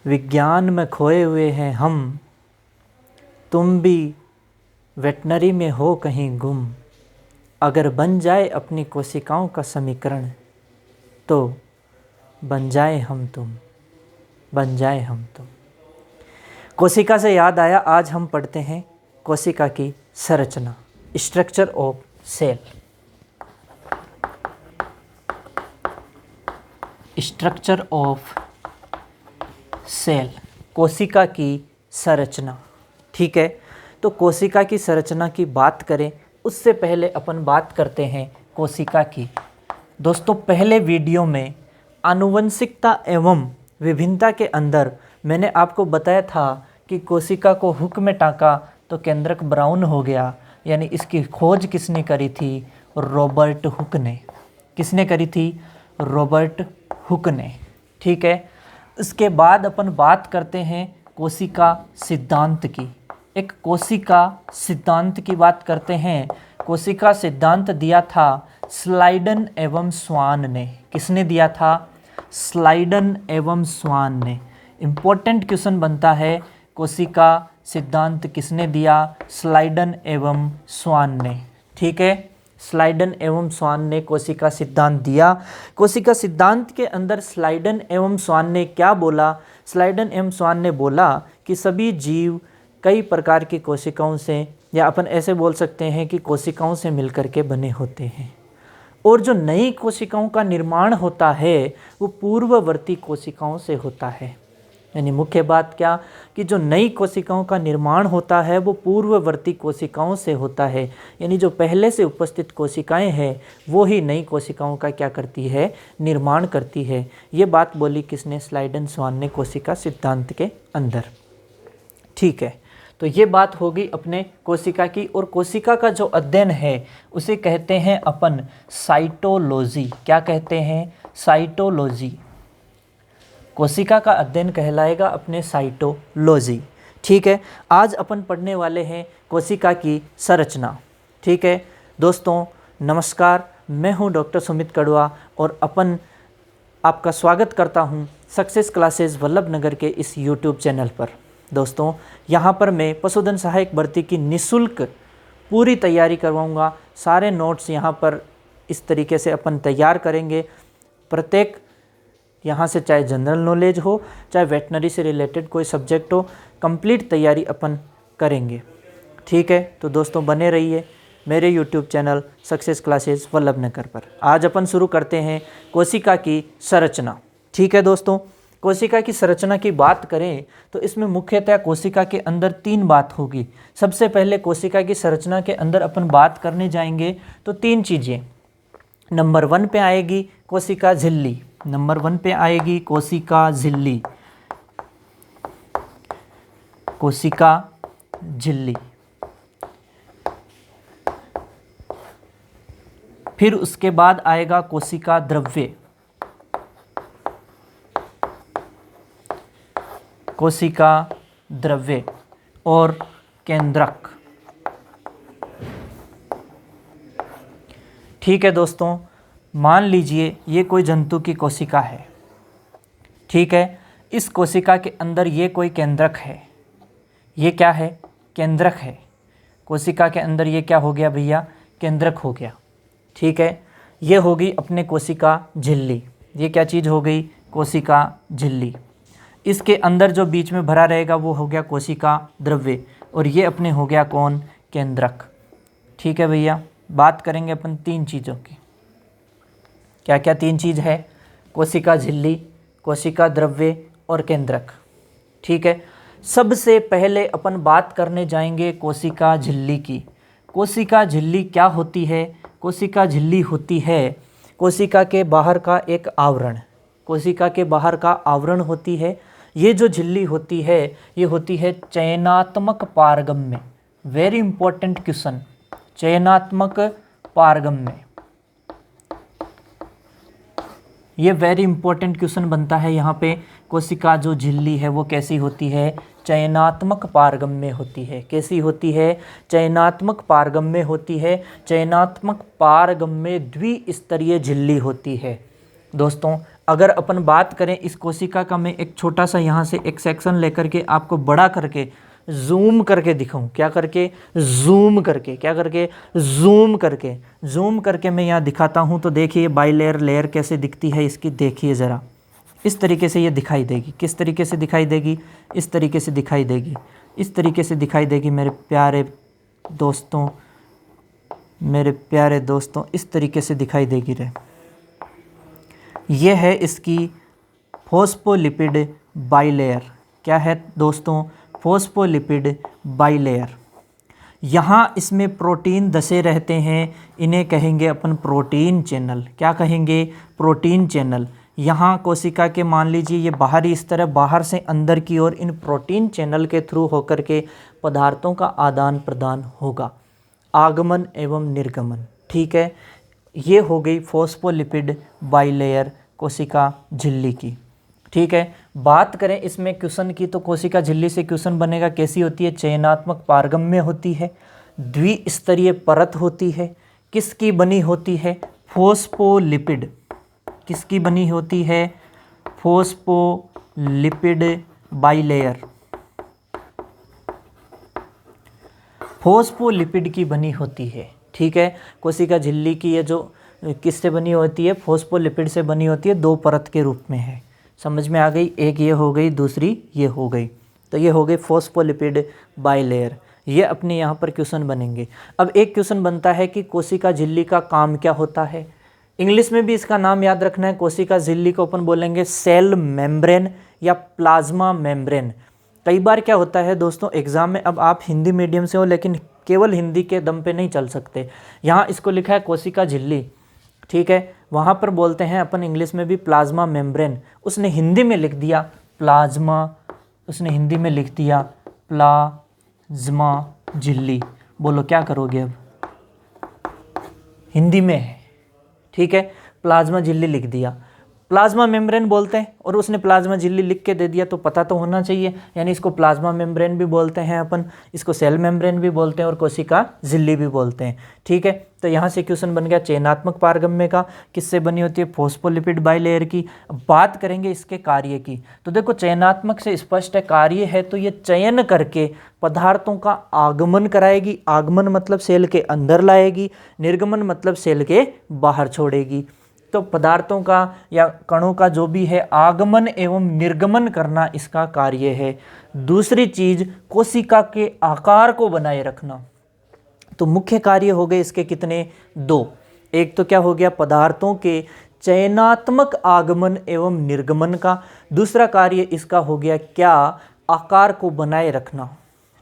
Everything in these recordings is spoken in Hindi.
विज्ञान में खोए हुए हैं हम, तुम भी वेटनरी में हो कहीं गुम। अगर बन जाए अपनी कोशिकाओं का समीकरण, तो बन जाए हम तुम, बन जाए हम तुम। कोशिका से याद आया, आज हम पढ़ते हैं कोशिका की संरचना, structure of cell. Structure of cell, कोशिका की संरचना। ठीक है, तो कोशिका की संरचना की बात करें उससे पहले अपन बात करते हैं कोशिका की। दोस्तों, पहले वीडियो में आनुवंशिकता एवं विभिन्नता के अंदर मैंने आपको बताया था कि कोशिका को हुक में टाँका तो केंद्रक ब्राउन हो गया, यानी इसकी खोज किसने करी थी? रॉबर्ट हुक ने। किसने करी थी? रॉबर्ट हुक ने। ठीक है, इसके बाद अपन बात करते हैं कोशिका सिद्धांत की। एक कोशिका सिद्धांत की बात करते हैं। कोशिका सिद्धांत दिया था स्लाइडन एवं स्वान ने। किसने दिया था? स्लाइडन एवं स्वान ने। इम्पोर्टेंट क्वेश्चन बनता है, कोशिका सिद्धांत किसने दिया? स्लाइडन एवं स्वान ने। ठीक है, स्लाइडन एवं स्वान ने कोशिका सिद्धांत दिया। कोशिका सिद्धांत के अंदर स्लाइडन एवं स्वान ने क्या बोला? स्लाइडन एवं स्वान ने बोला कि सभी जीव कई प्रकार की कोशिकाओं से, या अपन ऐसे बोल सकते हैं कि कोशिकाओं से मिलकर के बने होते हैं, और जो नई कोशिकाओं का निर्माण होता है वो पूर्ववर्ती कोशिकाओं से होता है। यानी मुख्य बात क्या कि जो नई कोशिकाओं का निर्माण होता है वो पूर्ववर्ती कोशिकाओं से होता है। यानी जो पहले से उपस्थित कोशिकाएं हैं वो ही नई कोशिकाओं का क्या करती है? निर्माण करती है। ये बात बोली किसने? स्लाइडन स्वान ने कोशिका सिद्धांत के अंदर। ठीक है, तो ये बात होगी अपने कोशिका की। और कोशिका का जो अध्ययन है उसे कहते हैं अपन साइटोलॉजी। क्या कहते हैं? साइटोलॉजी। कोशिका का अध्ययन कहलाएगा अपने साइटोलॉजी। ठीक है, आज अपन पढ़ने वाले हैं कोशिका की संरचना। ठीक है दोस्तों, नमस्कार, मैं हूं डॉक्टर सुमित कड़वा और अपन आपका स्वागत करता हूं सक्सेस क्लासेस वल्लभ नगर के इस यूट्यूब चैनल पर। दोस्तों, यहाँ पर मैं पशुधन सहायक भर्ती की निःशुल्क पूरी तैयारी करवाऊँगा। सारे नोट्स यहाँ पर इस तरीके से अपन तैयार करेंगे। प्रत्येक यहाँ से चाहे जनरल नॉलेज हो, चाहे वेटनरी से रिलेटेड कोई सब्जेक्ट हो, कंप्लीट तैयारी अपन करेंगे। ठीक है, तो दोस्तों बने रहिए मेरे YouTube channel Success Classes Vallabh Nagar पर। आज अपन शुरू करते हैं कोशिका की संरचना। ठीक है दोस्तों, कोशिका की संरचना की बात करें तो इसमें मुख्यतः कोशिका के अंदर तीन बात होगी। सबसे पहले कोशिका की संरचना के अंदर अपन बात करने जाएंगे तो तीन चीज़ें। नंबर 1 पे आएगी कोशिका झिल्ली। नंबर 1 पे आएगी कोशिका झिल्ली। कोशिका झिल्ली। फिर उसके बाद आएगा कोशिका द्रव्य। कोशिका द्रव्य और केंद्रक। ठीक है दोस्तों, मान लीजिए ये कोई जंतु की कोशिका है। ठीक है, इस कोशिका के अंदर ये कोई केंद्रक है। ये क्या है? केंद्रक है। कोशिका के अंदर ये क्या हो गया भैया? केंद्रक हो गया। ठीक है, ये होगी अपने कोशिका झिल्ली। ये क्या चीज़ हो गई? कोशिका झिल्ली। इसके अंदर जो बीच में भरा रहेगा वो हो गया कोशिका द्रव्य, और ये अपने हो गया कौन? केंद्रक। ठीक है भैया, बात करेंगे अपन तीन चीज़ों की। क्या क्या तीन चीज़ है? कोशिका झिल्ली, कोशिका द्रव्य और केंद्रक। ठीक है, सबसे पहले अपन बात करने जाएंगे कोशिका झिल्ली की। कोशिका झिल्ली क्या होती है? कोशिका झिल्ली होती है कोशिका के बाहर का एक आवरण। कोशिका के बाहर का आवरण होती है। ये जो झिल्ली होती है ये होती है चयनात्मक पारगम्य। वेरी इंपॉर्टेंट क्वेश्चन, चयनात्मक पारगम्य। ये वेरी इंपॉर्टेंट क्वेश्चन बनता है यहाँ पे। कोशिका जो झिल्ली है वो कैसी होती है? चयनात्मक पारगम्य होती है। कैसी होती है? चयनात्मक पारगम्य होती है। चयनात्मक पारगम्य द्विस्तरीय झिल्ली होती है। दोस्तों, अगर अपन बात करें इस कोशिका का, मैं एक छोटा सा यहाँ से एक सेक्शन लेकर के आपको बड़ा करके जूम करके दिखाऊं, क्या करके, जूम करके, क्या करके, जूम करके मैं यहाँ दिखाता हूँ। तो देखिए बाइलेयर लेयर कैसे दिखती है इसकी, देखिए ज़रा, इस तरीके से ये दिखाई देगी। किस तरीके से दिखाई देगी? इस तरीके से दिखाई देगी, इस तरीके से दिखाई देगी मेरे प्यारे दोस्तों, मेरे प्यारे दोस्तों, इस तरीके से दिखाई देगी रे। ये है इसकी फॉस्फोलिपिड बाइलेयर। क्या है दोस्तों? Phospholipid bilayer. यहाँ इसमें प्रोटीन धसे रहते हैं, इन्हें कहेंगे अपन प्रोटीन चैनल। क्या कहेंगे? Protein channel. यहाँ कोशिका के मान लीजिए ये बाहरी, इस तरह बाहर से अंदर की ओर इन प्रोटीन चैनल के थ्रू होकर के पदार्थों का आदान प्रदान होगा, आगमन एवं निर्गमन। ठीक है, ये हो गई फॉस्फोलिपिड बाइलेयर कोशिका झिल्ली की। ठीक है, बात करें इसमें क्वेश्चन की, तो कोशिका झिल्ली से क्वेश्चन बनेगा कैसी होती है? चयनात्मक पारगम्य होती है, द्विस्तरीय परत होती है। किसकी बनी होती है? फॉस्फोलिपिड। किसकी बनी होती है? Phospholipid bilayer. फॉस्फोलिपिड की बनी होती है। ठीक है, कोशिका झिल्ली की ये जो किससे बनी होती है? फॉस्फोलिपिड से बनी होती है, दो परत के रूप में है। समझ में आ गई? एक ये हो गई, दूसरी ये हो गई। तो ये हो गई फॉस्फोलिपिड बाइलेयर। ये अपने यहाँ पर क्वेश्चन बनेंगे। अब एक क्वेश्चन बनता है कि कोशिका झिल्ली का काम क्या होता है? इंग्लिश में भी इसका नाम याद रखना है। कोशिका झिल्ली को अपन बोलेंगे सेल मेम्ब्रेन या प्लाज्मा मेम्ब्रेन। कई बार क्या होता है दोस्तों एग्जाम में, अब आप हिंदी मीडियम से हो लेकिन केवल हिंदी के दम पे नहीं चल सकते। यहाँ इसको लिखा है कोशिका झिल्ली, ठीक है, वहाँ पर बोलते हैं अपन इंग्लिश में भी प्लाज्मा मेम्ब्रेन। उसने हिंदी में लिख दिया प्लाज्मा, उसने हिंदी में लिख दिया प्लाज्मा झिल्ली। बोलो क्या करोगे अब? हिंदी में है, ठीक है, प्लाज्मा झिल्ली लिख दिया, प्लाज्मा मेम्ब्रेन बोलते हैं, और उसने प्लाज्मा झिल्ली लिख के दे दिया तो पता तो होना चाहिए। यानी इसको प्लाज्मा मेम्ब्रेन भी बोलते हैं अपन, इसको सेल मेम्ब्रेन भी बोलते हैं और कोशिका झिल्ली भी बोलते हैं। ठीक है, तो यहाँ से क्वेश्चन बन गया चयनात्मक पारगम्य का। किससे बनी होती है? फॉस्फोलिपिड बाइलेयर की। अब बात करेंगे इसके कार्य की, तो देखो चयनात्मक से स्पष्ट है, कार्य है तो ये चयन करके पदार्थों का आगमन कराएगी। आगमन मतलब सेल के अंदर लाएगी, निर्गमन मतलब सेल के बाहर छोड़ेगी। तो पदार्थों का या कणों का जो भी है आगमन एवं निर्गमन करना इसका कार्य है। दूसरी चीज कोशिका के आकार को बनाए रखना। तो मुख्य कार्य हो गए इसके कितने? दो। एक तो क्या हो गया? पदार्थों के चयनात्मक आगमन एवं निर्गमन का। दूसरा कार्य इसका हो गया क्या? आकार को बनाए रखना।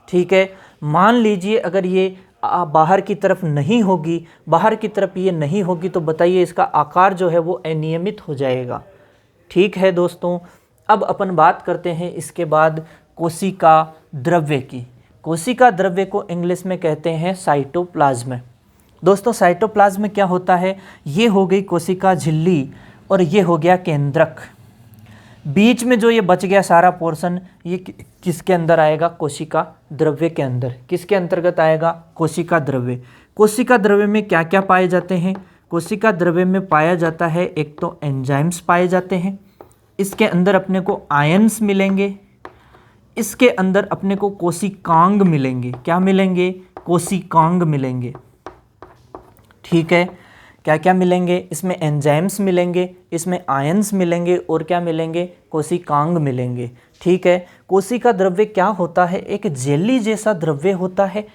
ठीक है, मान लीजिए अगर ये बाहर की तरफ नहीं होगी, बाहर की तरफ ये नहीं होगी, तो बताइए इसका आकार जो है वो अनियमित हो जाएगा। ठीक है दोस्तों, अब अपन बात करते हैं इसके बाद कोशिका द्रव्य की। कोशिका द्रव्य को इंग्लिश में कहते हैं साइटोप्लाज्म। दोस्तों साइटोप्लाज्म क्या होता है? ये हो गई कोशिका झिल्ली और ये हो गया केंद्रक। बीच में जो ये बच गया सारा पोर्शन, ये किसके अंदर आएगा? कोशिका द्रव्य के अंदर। किसके अंतर्गत आएगा? कोशिका द्रव्य। कोशिका द्रव्य में क्या क्या पाए जाते हैं? कोशिका द्रव्य में पाया जाता है एक तो एंजाइम्स पाए जाते हैं, इसके अंदर अपने को आयंस मिलेंगे, इसके अंदर अपने को कोशिकांग मिलेंगे। क्या मिलेंगे? कोशिकांग मिलेंगे। ठीक है, क्या क्या मिलेंगे? इसमें एंजाइम्स मिलेंगे, इसमें आयंस मिलेंगे और क्या मिलेंगे? कोशिकांग मिलेंगे। ठीक है, कोशिका द्रव्य क्या होता है? एक जेली जैसा द्रव्य होता है,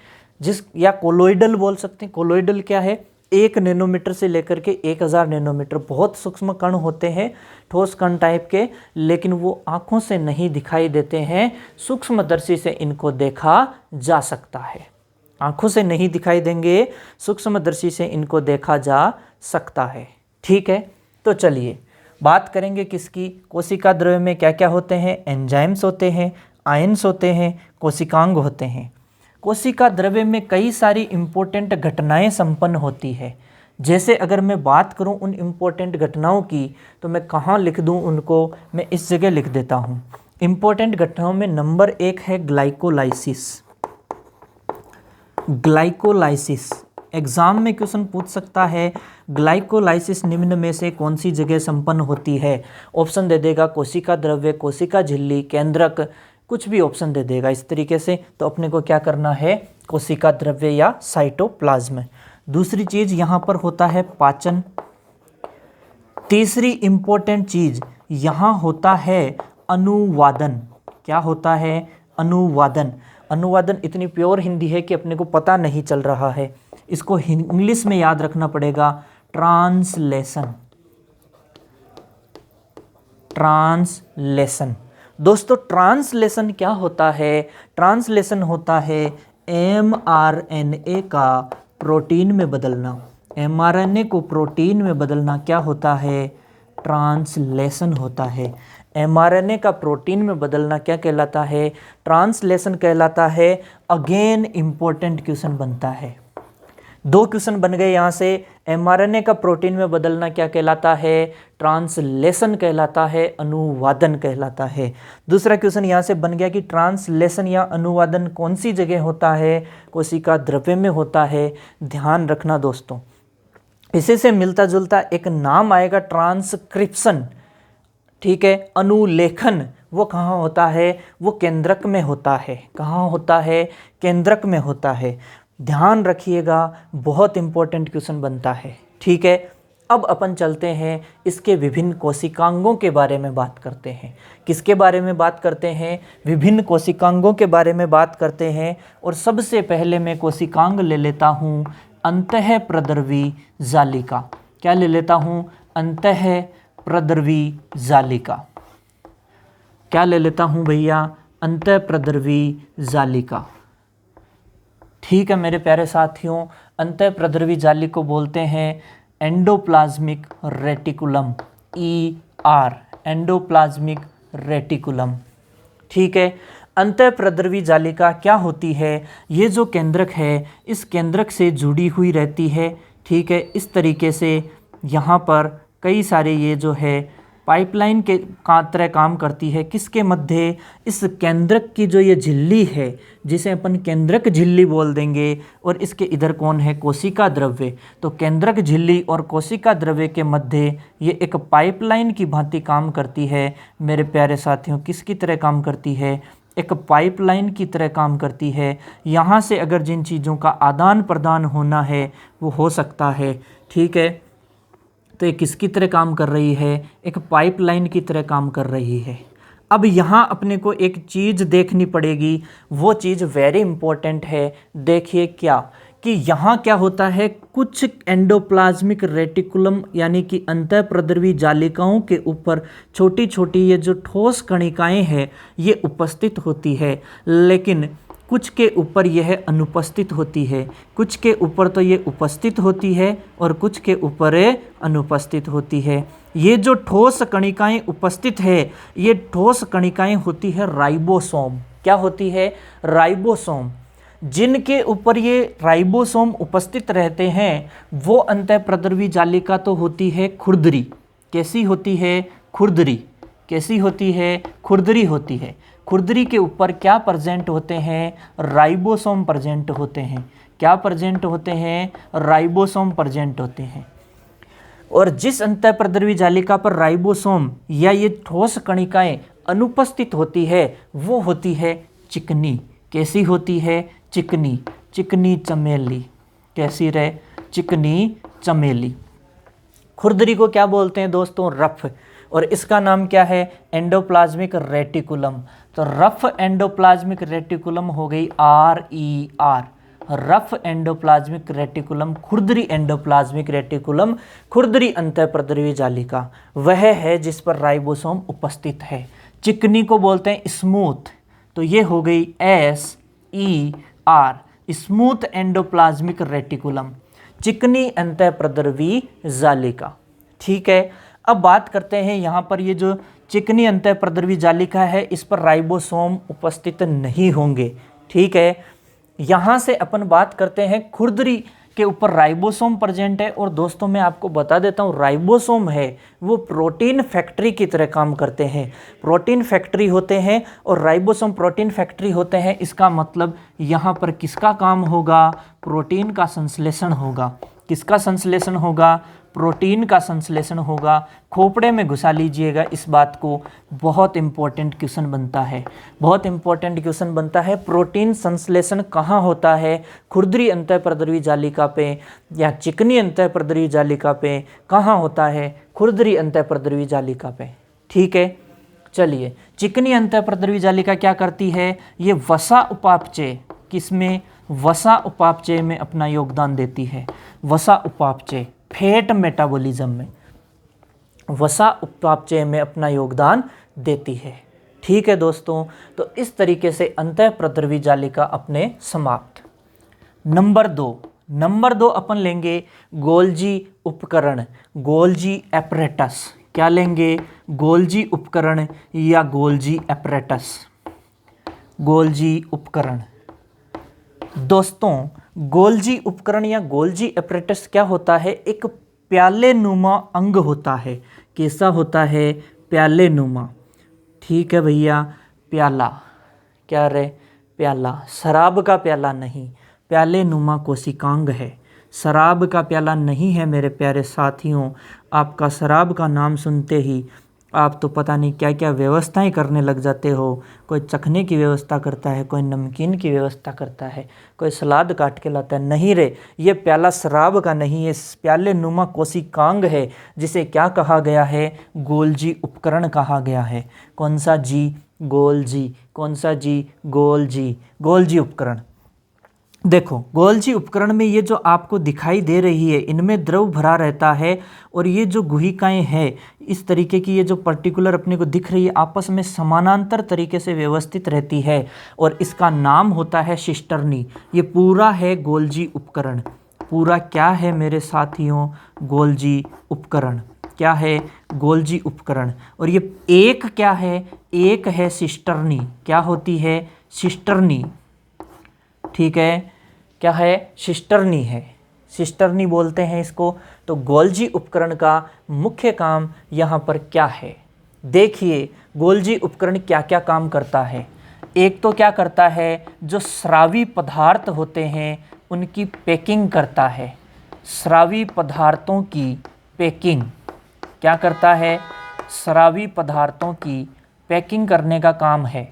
जिस या कोलोइडल बोल सकते हैं। कोलोइडल क्या है? 1 नैनोमीटर से लेकर के 1000 नैनोमीटर, बहुत सूक्ष्म कण होते हैं, ठोस कण टाइप के, लेकिन वो आँखों से नहीं दिखाई देते हैं, सूक्ष्मदर्शी से इनको देखा जा सकता है। आँखों से नहीं दिखाई देंगे, सूक्ष्मदर्शी से इनको देखा जा सकता है। ठीक है, तो चलिए बात करेंगे किसकी? कोशिका द्रव्य में क्या क्या होते हैं? एंजाइम्स होते हैं, आयंस होते हैं, कोशिकांग होते हैं। कोशिका द्रव्य में कई सारी इम्पोर्टेंट घटनाएं संपन्न होती है। जैसे अगर मैं बात करूं उन इम्पोर्टेंट घटनाओं की, तो मैं कहाँ लिख दूं उनको? मैं इस जगह लिख देता हूं। इम्पोर्टेंट घटनाओं में नंबर 1 है ग्लाइकोलाइसिस। ग्लाइकोलाइसिस एग्जाम में क्वेश्चन पूछ सकता है ग्लाइकोलाइसिस निम्न में से कौन सी जगह संपन्न होती है। ऑप्शन दे देगा कोशिका द्रव्य, कोशिका झिल्ली, केंद्रक, कुछ भी ऑप्शन दे देगा इस तरीके से। तो अपने को क्या करना है, कोशिका द्रव्य या साइटोप्लाज्म। दूसरी चीज यहाँ पर होता है पाचन। तीसरी इंपॉर्टेंट चीज यहाँ होता है अनुवादन। क्या होता है, अनुवादन। अनुवादन इतनी प्योर हिंदी है कि अपने को पता नहीं चल रहा है, इसको इंग्लिश में याद रखना पड़ेगा, ट्रांसलेशन। ट्रांसलेशन दोस्तों, ट्रांसलेशन क्या होता है, ट्रांसलेशन होता है mRNA का प्रोटीन में बदलना। mRNA को प्रोटीन में बदलना क्या होता है, ट्रांसलेशन होता है। mRNA का प्रोटीन में बदलना क्या कहलाता है, ट्रांसलेशन कहलाता है। अगेन इंपॉर्टेंट क्वेश्चन बनता है, 2 क्वेश्चन बन गए यहाँ से। mRNA का प्रोटीन में बदलना क्या कहलाता है, ट्रांसलेशन कहलाता है, अनुवादन कहलाता है। दूसरा क्वेश्चन यहाँ से बन गया कि ट्रांसलेशन या अनुवादन कौन सी जगह होता है, कोशिका द्रव्य में होता है। ध्यान रखना दोस्तों, इसी से मिलता जुलता एक नाम आएगा, ट्रांसक्रिप्शन। ठीक है, अनुलेखन वो कहाँ होता है, वो केंद्रक में होता है। कहाँ होता है, केंद्रक में होता है। ध्यान रखिएगा, बहुत इंपॉर्टेंट क्वेश्चन बनता है। ठीक है, अब अपन चलते हैं इसके विभिन्न कोशिकांगों के बारे में बात करते हैं। किसके बारे में बात करते हैं, विभिन्न कोशिकांगों के बारे में बात करते हैं। और सबसे पहले मैं कोशिकांग ले लेता हूँ अंतःप्रद्रवी जालिका। क्या ले लेता हूँ, अंतःप्रद्रवी जालिका। क्या ले लेता हूँ भैया, अंतःप्रद्रवी जालिका। ठीक है मेरे प्यारे साथियों, अंतःप्रद्रवी जाली को बोलते हैं endoplasmic reticulum, ER, endoplasmic reticulum. ठीक है, अंतःप्रद्रवी जालिका क्या होती है, ये जो केंद्रक है इस केंद्रक से जुड़ी हुई रहती है। ठीक है, इस तरीके से यहाँ पर कई सारे ये जो है पाइपलाइन के तरह काम करती है। किसके मध्य, इस केंद्रक की जो ये झिल्ली है जिसे अपन केंद्रक झिल्ली बोल देंगे, और इसके इधर कौन है, कोशिका द्रव्य। तो केंद्रक झिल्ली और कोशिका द्रव्य के मध्य ये एक पाइपलाइन की भांति काम करती है। मेरे प्यारे साथियों, किसकी तरह काम करती है, एक पाइपलाइन की तरह काम करती है। यहाँ से अगर जिन चीज़ों का आदान प्रदान होना है वो हो सकता है। ठीक है, तो ये किसकी तरह काम कर रही है, एक पाइपलाइन की तरह काम कर रही है। अब यहाँ अपने को एक चीज़ देखनी पड़ेगी, वो चीज़ वेरी इंपॉर्टेंट है। देखिए क्या कि यहाँ क्या होता है, कुछ एंडोप्लाज्मिक रेटिकुलम यानी कि अंतःप्रद्रवी जालिकाओं के ऊपर छोटी छोटी ये जो ठोस कणिकाएं हैं ये उपस्थित होती है, लेकिन कुछ के ऊपर यह अनुपस्थित होती है। कुछ के ऊपर तो ये उपस्थित होती है और कुछ के ऊपर अनुपस्थित होती है। ये जो ठोस कणिकाएं उपस्थित है, ये ठोस कणिकाएं होती है राइबोसोम। क्या होती है, राइबोसोम। जिनके ऊपर ये राइबोसोम उपस्थित रहते हैं वो अंतःप्रद्रवी जालिका तो होती है खुरदरी। कैसी होती है, खुरदरी। कैसी होती है, खुरदरी होती है। खुरदरी के ऊपर क्या प्रेजेंट होते हैं, राइबोसोम प्रेजेंट होते हैं। क्या प्रेजेंट होते हैं, राइबोसोम प्रेजेंट होते हैं। और जिस अंतःप्रद्रवी जालिका पर राइबोसोम या ये ठोस कणिकाएं अनुपस्थित होती है वो होती है चिकनी। कैसी होती है, चिकनी। चिकनी चमेली। कैसी रहे, चिकनी चमेली। खुरदरी को क्या बोलते हैं दोस्तों, रफ। और इसका नाम क्या है, एंडोप्लाज्मिक रेटिकुलम। तो रफ एंडोप्लाज्मिक रेटिकुलम हो गई RER, रफ एंडोप्लाज्मिक रेटिकुलम, खुरदरी एंडोप्लाज्मिक रेटिकुलम, खुरदरी अंतःप्रद्रवी जालिका वह है जिस पर राइबोसोम उपस्थित है। चिकनी को बोलते हैं स्मूथ, तो ये हो गई SER, स्मूथ एंडोप्लाज्मिक रेटिकुलम, चिकनी अंतःप्रद्रवी जालिका। ठीक है, अब बात करते हैं यहाँ पर ये जो चिकनी अंतःप्रद्रवी जालिका है इस पर राइबोसोम उपस्थित नहीं होंगे। ठीक है, यहाँ से अपन बात करते हैं खुरदरी के ऊपर राइबोसोम प्रेजेंट है। और दोस्तों मैं आपको बता देता हूँ, राइबोसोम है वो प्रोटीन फैक्ट्री की तरह काम करते हैं, प्रोटीन फैक्ट्री होते हैं और राइबोसोम प्रोटीन फैक्ट्री होते हैं। इसका मतलब यहाँ पर किसका काम होगा, प्रोटीन का संश्लेषण होगा। किसका संश्लेषण होगा, प्रोटीन का संश्लेषण होगा। खोपड़े में घुसा लीजिएगा इस बात को, बहुत इंपॉर्टेंट क्वेश्चन बनता है, बहुत इंपॉर्टेंट क्वेश्चन बनता है। प्रोटीन संश्लेषण कहाँ होता है, खुरदरी अंतःप्रद्रवी जालिका पे या चिकनी अंतःप्रद्रवी जालिका पे, कहाँ होता है, खुरदरी अंतःप्रद्रवी जालिका पे। ठीक है, चलिए चिकनी अंतःप्रद्रवी जालिका क्या करती है, ये वसा उपापचय, किसमें, वसा उपापचय में अपना योगदान देती है। वसा उपापचय फैट मेटाबॉलिज्म में वसा उपापचय में अपना योगदान देती है। ठीक है दोस्तों, तो इस तरीके से अंतःप्रद्रवी जालिका अपने समाप्त। नंबर दो अपन लेंगे गोल्जी उपकरण, गोल्जी एपरेटस। क्या लेंगे, गोल्जी उपकरण या गोल्जी एपरेटस, गोल्जी उपकरण। दोस्तों गोल्जी उपकरण या गोल्जी एपरेटस क्या होता है, एक प्याले नुमा अंग होता है। कैसा होता है, प्याले नुमा। ठीक है भैया, प्याला, क्या रे, प्याला, शराब का प्याला नहीं, प्याले नुमा कोशिकांग है, शराब का प्याला नहीं है मेरे प्यारे साथियों। आपका शराब का नाम सुनते ही आप तो पता नहीं क्या क्या व्यवस्थाएं करने लग जाते हो। कोई चखने की व्यवस्था करता है, कोई नमकीन की व्यवस्था करता है, कोई सलाद काट के लाता है। नहीं रे, ये प्याला शराब का नहीं है, प्याले नुमा कोशिकांग है, जिसे क्या कहा गया है, गोल्जी उपकरण कहा गया है। कौन सा जी, गोल्जी, कौन सा जी, गोल्जी, गोल्जी उपकरण। देखो गोल्जी उपकरण में ये जो आपको दिखाई दे रही है, इनमें द्रव भरा रहता है और ये जो गुहिकाएं हैं इस तरीके की, ये जो पर्टिकुलर अपने को दिख रही है, आपस में समानांतर तरीके से व्यवस्थित रहती है और इसका नाम होता है सिस्टर्नी। ये पूरा है गोल्जी उपकरण, पूरा क्या है मेरे साथियों, गोल्जी उपकरण। क्या है, गोल्जी उपकरण। और ये एक क्या है, एक है सिस्टर्नी। क्या होती है, सिस्टर्नी। ठीक है, क्या है, सिस्टर्नी है, सिस्टर्नी बोलते हैं इसको। तो गोल्जी उपकरण का मुख्य काम यहाँ पर क्या है, देखिए गोल्जी उपकरण क्या क्या काम करता है। एक तो क्या करता है, जो स्रावी पदार्थ होते हैं उनकी पैकिंग करता है, स्रावी पदार्थों की पैकिंग। क्या करता है, स्रावी पदार्थों की पैकिंग करने का काम है।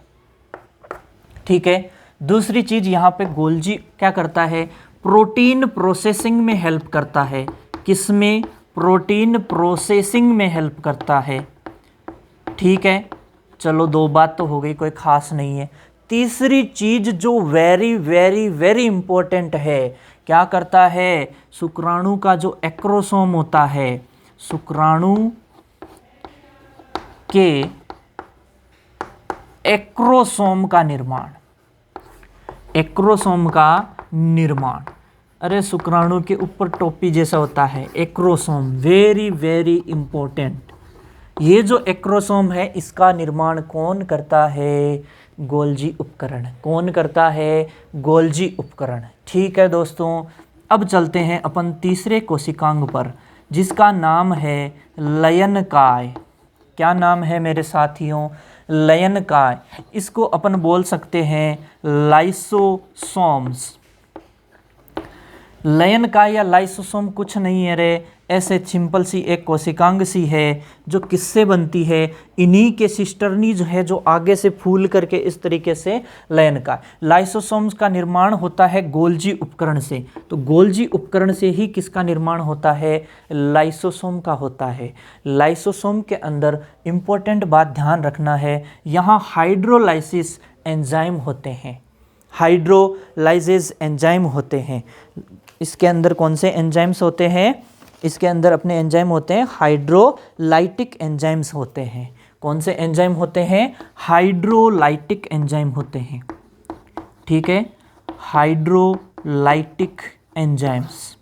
ठीक है, दूसरी चीज यहाँ पे गोल्जी क्या करता है, प्रोटीन प्रोसेसिंग में हेल्प करता है। किसमें, प्रोटीन प्रोसेसिंग में हेल्प करता है। ठीक है, चलो दो बात तो हो गई, कोई खास नहीं है। तीसरी चीज जो वेरी वेरी वेरी इंपॉर्टेंट है, क्या करता है, शुक्राणु का जो एक्रोसोम होता है, शुक्राणु के एक्रोसोम का निर्माण, एक्रोसोम का निर्माण। अरे शुक्राणु के ऊपर टोपी जैसा होता है एक्रोसोम, वेरी वेरी इंपॉर्टेंट। ये जो एक्रोसोम है इसका निर्माण कौन करता है, गोल्जी उपकरण। कौन करता है, गोल्जी उपकरण। ठीक है दोस्तों, अब चलते हैं अपन तीसरे कोशिकांग पर, जिसका नाम है लयनकाय। क्या नाम है मेरे साथियों, लयनकाय। इसको अपन बोल सकते हैं लाइसोसोम्स। लयनकाय या लाइसोसोम कुछ नहीं है रे, ऐसे सिंपल सी एक कोशिकांग सी है जो किससे बनती है, इन्हीं के सिस्टर्नी जो है जो आगे से फूल करके इस तरीके से लयनकाय। लाइसोसोम्स का निर्माण होता है गोल्जी उपकरण से, तो गोल्जी उपकरण से ही किसका निर्माण होता है, लाइसोसोम का होता है। लाइसोसोम के अंदर इंपॉर्टेंट बात ध्यान रखना है, यहाँ हाइड्रोलाइसिस एंजाइम होते हैं, हाइड्रोलाइजेज एंजाइम होते हैं। इसके अंदर कौन से एंजाइम्स होते हैं, इसके अंदर अपने एंजाइम होते हैं हाइड्रोलाइटिक एंजाइम्स होते हैं। कौन से एंजाइम होते हैं, हाइड्रोलाइटिक एंजाइम होते हैं। ठीक है, हाइड्रोलाइटिक एंजाइम्स,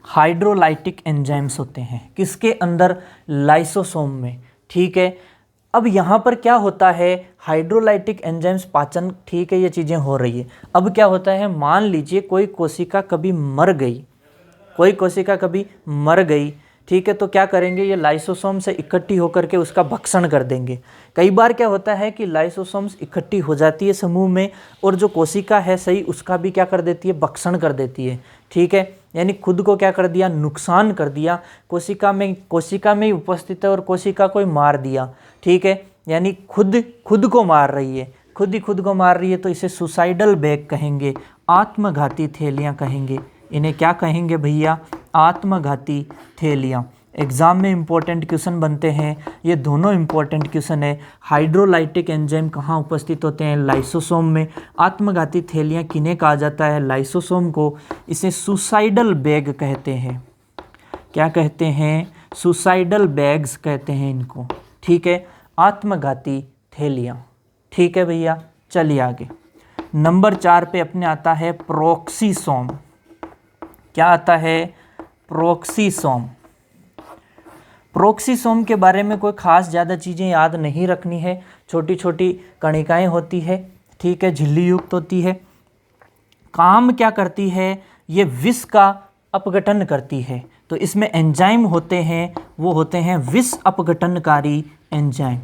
हाइड्रोलाइटिक एंजाइम्स होते हैं किसके अंदर, लाइसोसोम में। ठीक है, अब यहाँ पर क्या होता है, हाइड्रोलाइटिक एंजाइम्स पाचन, ठीक है, ये चीज़ें हो रही है। अब क्या होता है, मान लीजिए कोई कोशिका कभी मर गई, कोई कोशिका कभी मर गई, ठीक है, तो क्या करेंगे, ये लाइसोसोम से इकट्ठी होकर के उसका भक्षण कर देंगे। कई बार क्या होता है कि लाइसोसोम्स इकट्ठी हो जाती है समूह में, और जो कोशिका है सही उसका भी क्या कर देती है, भक्षण कर देती है, ठीक है, यानी खुद को क्या कर दिया, नुकसान कर दिया, कोशिका में ही उपस्थित है और कोशिका को ही मार दिया, ठीक है, यानी खुद को मार रही है, खुद ही खुद को मार रही है, तो इसे सुसाइडल बैग कहेंगे, आत्मघाती थैलियाँ कहेंगे। इन्हें क्या कहेंगे भैया, आत्मघाती थैलियाँ। एग्जाम में इंपॉर्टेंट क्वेश्चन बनते हैं, ये दोनों इंपॉर्टेंट क्वेश्चन है। हाइड्रोलाइटिक एंजाइम कहाँ उपस्थित होते हैं, लाइसोसोम में। आत्मघाती थैलियाँ किन्हें कहा जाता है, लाइसोसोम को। इसे सुसाइडल बैग कहते हैं। क्या कहते हैं, सुसाइडल बैग्स कहते हैं इनको, ठीक है, आत्मघाती थैलियाँ, ठीक है भैया। चलिए आगे, नंबर 4 पे अपने आता है प्रोक्सीसोम। क्या आता है, प्रोक्सीसोम। प्रोक्सीसोम के बारे में कोई खास ज़्यादा चीज़ें याद नहीं रखनी है, छोटी छोटी कणिकाएं होती है, ठीक है, झिल्ली युक्त होती है। काम क्या करती है, ये विष का अपघटन करती है, तो इसमें एंजाइम होते हैं, वो होते हैं विष अपघटनकारी एंजाइम।